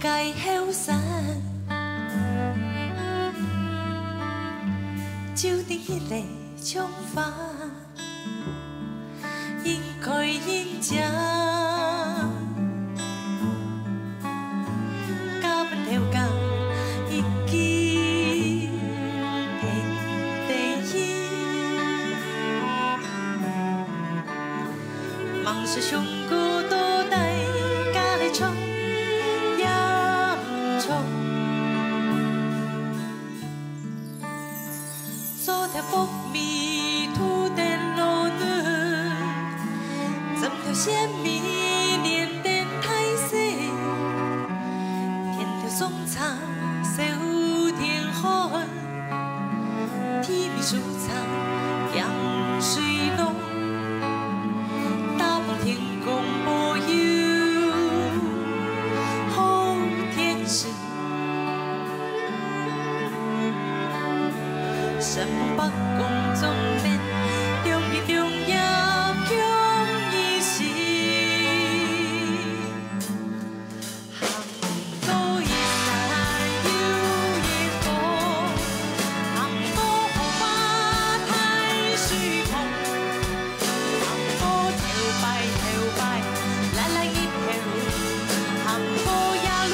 界后山，就伫迄个窗花，应该应正，甲半条江已经现地影，梦是上孤独台，甲你闯。 走条薄密土电路女，怎条线迷连电太细，天条松长小天寒，天边树长江水浓，大梦天公保佑好天时。 神北宫中面，中日中夜强意时，杭州一山有一峰，杭州后花太虚空，杭州头摆来来一条，杭州夜路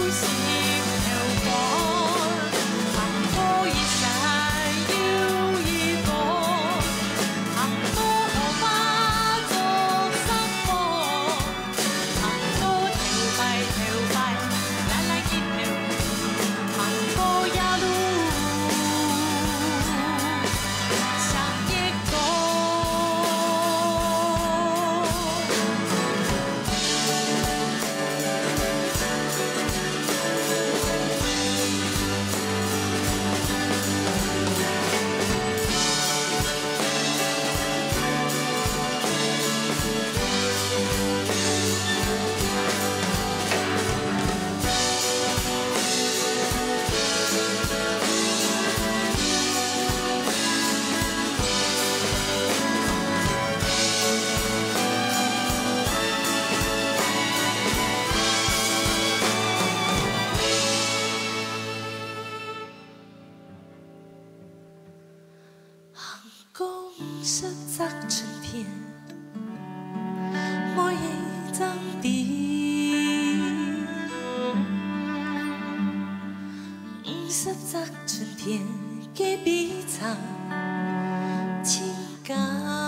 是条光，杭州一山。 公十则春天，莫一张地。50则春天，隔壁唱情歌。